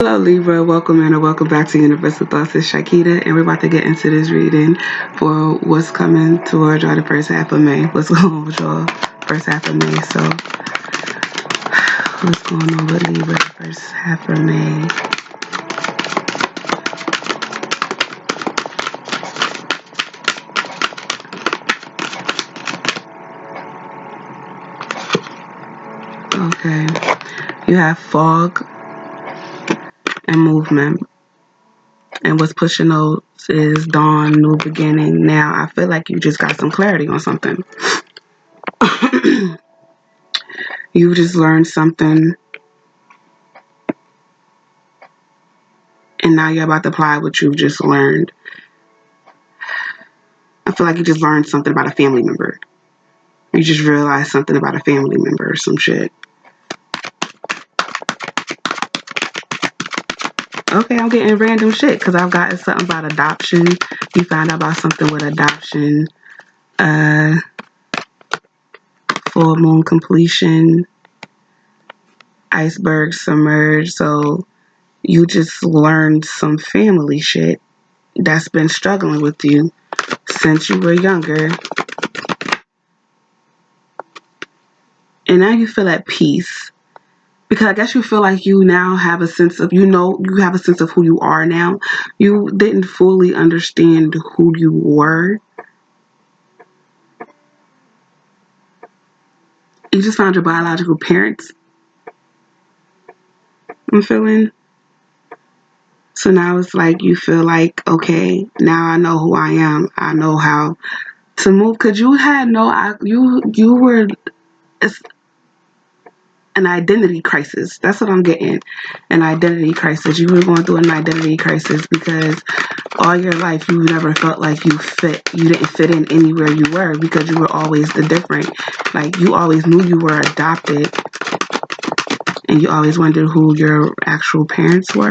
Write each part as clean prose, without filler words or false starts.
Hello Libra, welcome in or welcome back to Universal Thoughts. It's Shakita, and we're about to get into this reading for what's coming towards y'all the first half of May. What's going on with y'all first half of May? So, what's going on with Libra the first half of May? Okay, you have fog and movement. And what's pushing those is dawn, new beginning. Now, I feel like you just got some clarity on something. You just learned something, and now you're about to apply what you just learned. I feel like you just learned something about a family member. You just realized something about a family member or some shit. Okay, I'm getting random shit because I've gotten something about adoption. You found out about something with adoption. Full moon completion. Iceberg submerged. So you just learned some family shit that's been struggling with you since you were younger. And now you feel at peace. Because I guess you feel like you now have a sense of, you have a sense of who you are now. You didn't fully understand who you were. You just found your biological parents. I'm feeling. So now it's like you feel like, okay, now I know who I am. I know how to move. Because you had you were an identity crisis. That's what I'm getting. An identity crisis. You were going through an identity crisis because all your life you never felt like you fit. You didn't fit in anywhere you were because you were always the different. Like you always knew you were adopted and you always wondered who your actual parents were.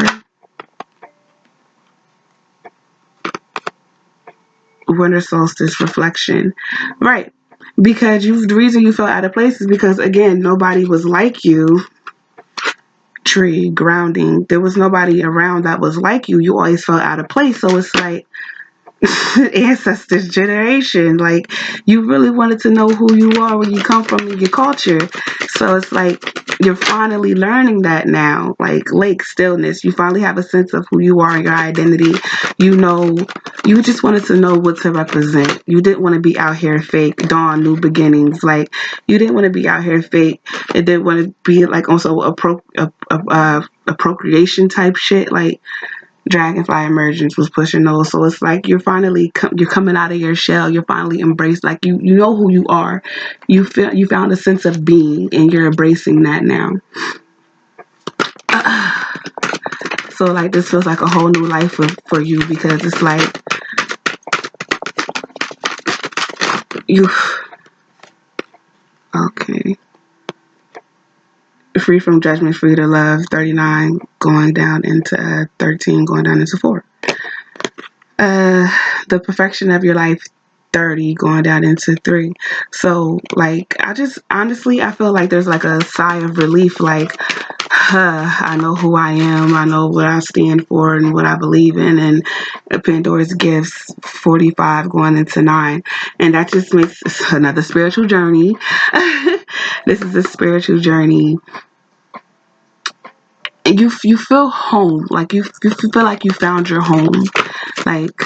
Winter solstice reflection. Right. Because the reason you felt out of place is because again, nobody was like you. Tree grounding. There was nobody around that was like you. You always felt out of place. So it's like ancestors generation, like you really wanted to know who you are, where you come from, and your culture. So it's like you're finally learning that now, like lake stillness. You finally have a sense of who you are and your identity. You just wanted to know what to represent. You didn't want to be out here fake dawn, new beginnings. Like you didn't want to be out here fake. It didn't want to be like also a procreation type shit. Like Dragonfly Emergence was pushing those. So it's like you're finally you're coming out of your shell. You're finally embraced. Like you know who you are. You found a sense of being, and you're embracing that now. So like this feels like a whole new life for you because it's like you. Okay. Free from judgment, free to love. 39 going down into 13, going down into 4. The perfection of your life, 30 going down into 3. So like I just honestly I feel like there's like a sigh of relief, like I know who I am, I know what I stand for and what I believe in. And Pandora's gifts, 45 going into 9, and that just makes another spiritual journey. This is a spiritual journey, and you feel home, like you feel like you found your home, like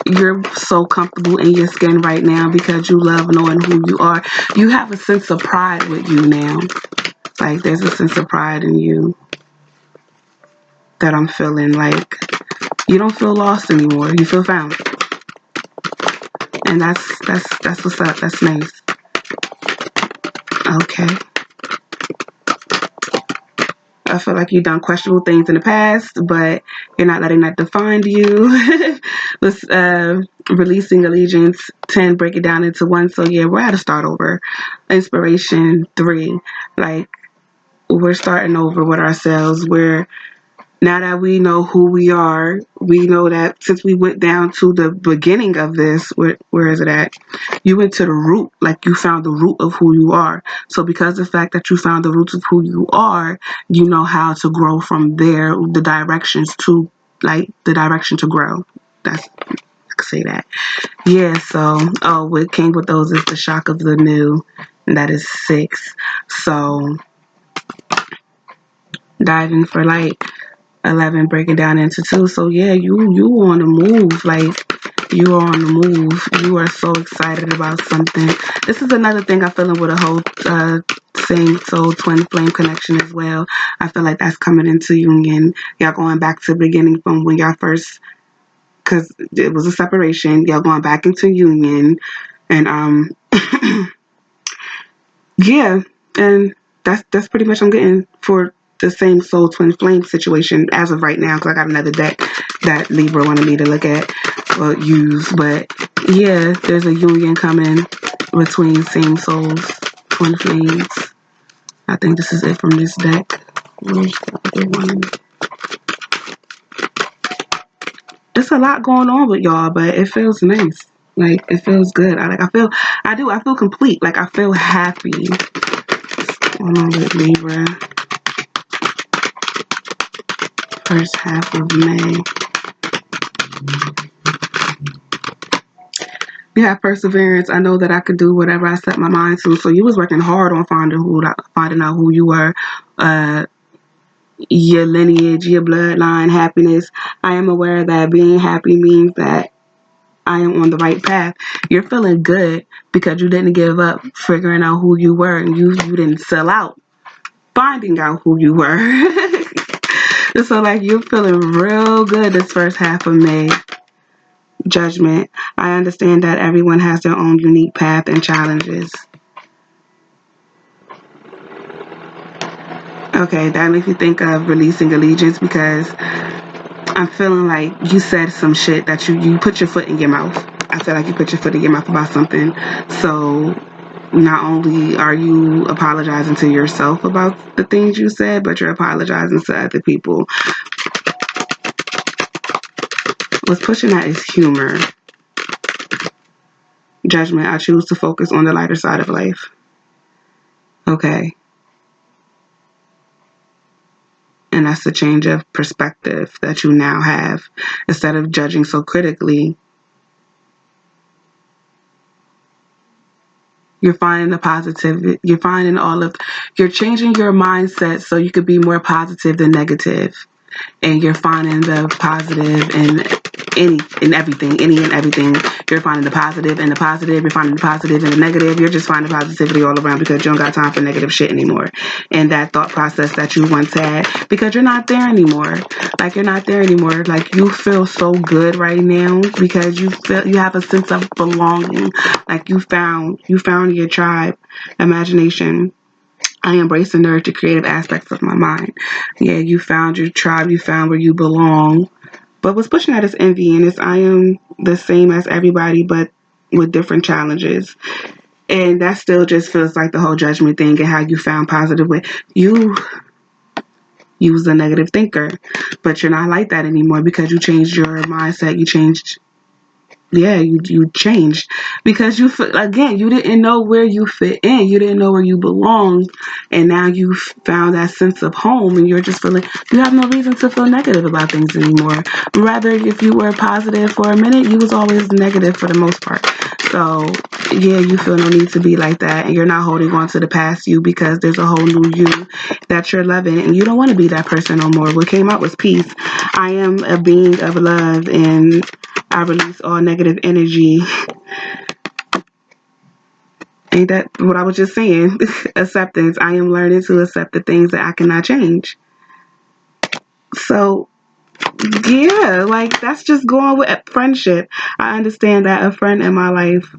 you're so comfortable in your skin right now because you love knowing who you are. You have a sense of pride with you now. Like there's a sense of pride in you that I'm feeling. Like you don't feel lost anymore. You feel found. And that's what's up. That's nice. Okay. I feel like you've done questionable things in the past, but you're not letting that define you. With releasing allegiance, 10, break it down into 1. So yeah, we're at a start over. Inspiration, 3. Like we're starting over with ourselves. We're Now that we know who we are, we know that since we went down to the beginning of this, where is it at? You went to the root, like you found the root of who you are. So because of the fact that you found the roots of who you are, you know how to grow from there, the directions to, like, the direction to grow. That's, I could say that. Yeah, so, oh, what came with those is the shock of the new, and that is 6. So, diving for light. 11 breaking down into 2. So yeah, you on the move. Like, you are on the move. You are so excited about something. This is another thing I feel with a whole same soul twin flame connection as well. I feel like that's coming into union. Y'all going back to the beginning from when y'all first, because it was a separation. Y'all going back into union, and yeah, and that's pretty much I'm getting for the same soul twin flame situation as of right now, because I got another deck that Libra wanted me to look at or use. But yeah, there's a union coming between same souls, twin flames. I think this is it from this deck. Where's the other one? There's a lot going on with y'all, but it feels nice. Like, it feels good. I feel complete. Like, I feel happy. What's going on with Libra? First half of May. You have perseverance. I know that I could do whatever I set my mind to. So you was working hard on finding out who you were, your lineage, your bloodline, happiness. I am aware that being happy means that I am on the right path. You're feeling good because you didn't give up figuring out who you were, and you didn't sell out finding out who you were. So like, you're feeling real good this first half of May. Judgment. I understand that everyone has their own unique path and challenges. Okay, that makes me think of releasing allegiance, because I'm feeling like you said some shit that you put your foot in your mouth. I feel like you put your foot in your mouth about something. So not only are you apologizing to yourself about the things you said, but you're apologizing to other people. What's pushing that is humor. Judgment. I choose to focus on the lighter side of life. Okay. And that's the change of perspective that you now have. Instead of judging so critically, you're finding the positive. You're changing your mindset so you could be more positive than negative. And you're finding the positive in everything, any and everything. You're finding the positive in the positive. You're finding the positive in the negative. You're just finding positivity all around, because you don't got time for negative shit anymore. And that thought process that you once had, because you're not there anymore. Like, you're not there anymore. Like, you feel so good right now because you have a sense of belonging. Like, you found your tribe. Imagination. I embrace and nurture creative aspects of my mind. Yeah, you found your tribe. You found where you belong. But what's pushing that is envy, and it's I am the same as everybody, but with different challenges. And that still just feels like the whole judgment thing, and how you found positive way. You was a negative thinker, but you're not like that anymore, because you changed your mindset. You changed. Yeah, you changed, because again, you didn't know where you fit in. You didn't know where you belonged, and now you found that sense of home, and you're just feeling you have no reason to feel negative about things anymore. Rather, if you were positive for a minute, you was always negative for the most part. So yeah, you feel no need to be like that, and you're not holding on to the past you, because there's a whole new you that you're loving, and you don't want to be that person no more. What came out was peace. I am a being of love, and I release all negative energy. Ain't that what I was just saying? Acceptance. I am learning to accept the things that I cannot change. So, yeah, like, that's just going with friendship. I understand that a friend in my life,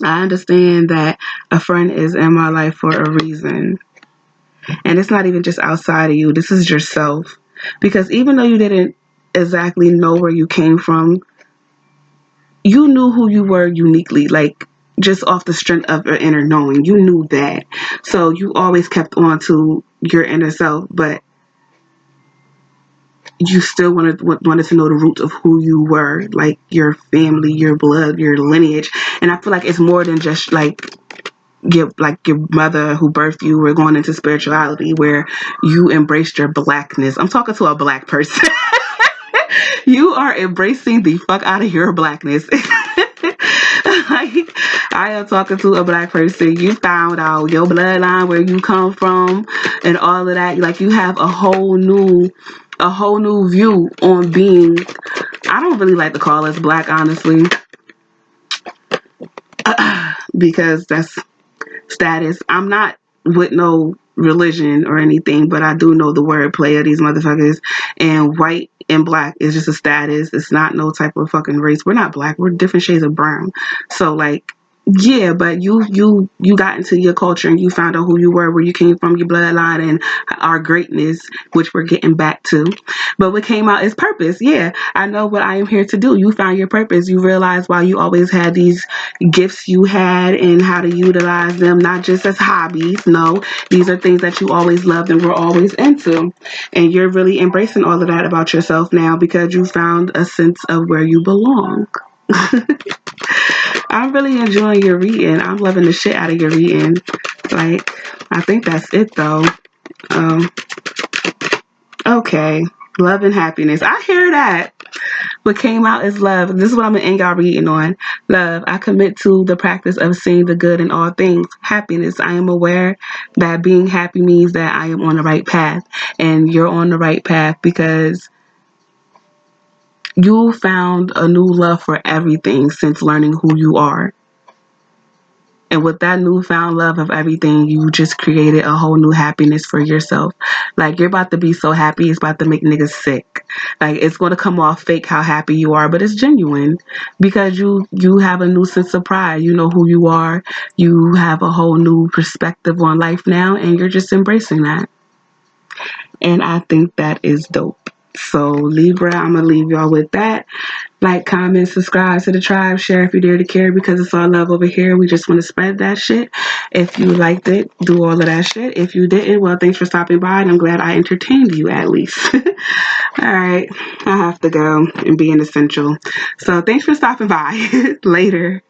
I understand that a friend is in my life for a reason. And it's not even just outside of you, this is yourself. Because even though you didn't exactly know where you came from, you knew who you were uniquely, like, just off the strength of your inner knowing. You knew that. So you always kept on to your inner self. But you still wanted to know the roots of who you were, like your family, your blood, your lineage. And I feel like it's more than just like your mother who birthed you. We're going into spirituality where you embraced your blackness. I'm talking to a black person. You are embracing the fuck out of your blackness. Like, I am talking to a black person. You found out your bloodline, where you come from, and all of that. Like, you have a whole new view on being. I don't really like to call us black, honestly, because that's status. I'm not with no religion or anything, but I do know the wordplay of these motherfuckers. And white and black is just a status. It's not no type of fucking race. We're not black. We're different shades of brown. So like, yeah, but you got into your culture and you found out who you were, where you came from, your bloodline, and our greatness, which we're getting back to. But what came out is purpose. Yeah, I know what I am here to do. You found your purpose. You realized why you always had these gifts you had and how to utilize them, not just as hobbies. No, these are things that you always loved and were always into. And you're really embracing all of that about yourself now because you found a sense of where you belong. I'm really enjoying your reading. I'm loving the shit out of your reading. Like, I think that's it though. Um, okay. Love and happiness. I hear that. What came out is love. This is what I'm going to end y'all reading on. Love. I commit to the practice of seeing the good in all things. Happiness. I am aware that being happy means that I am on the right path. And you're on the right path because you found a new love for everything since learning who you are. And with that newfound love of everything, you just created a whole new happiness for yourself. Like, you're about to be so happy, it's about to make niggas sick. Like, it's going to come off fake how happy you are, but it's genuine because you have a new sense of pride. You know who you are. You have a whole new perspective on life now, and you're just embracing that. And I think that is dope. So, Libra, I'm going to leave y'all with that. Like, comment, subscribe to the tribe, share if you dare to care because it's all love over here. We just want to spread that shit. If you liked it, do all of that shit. If you didn't, well, thanks for stopping by and I'm glad I entertained you at least. All right, I have to go and be an essential. So thanks for stopping by. Later.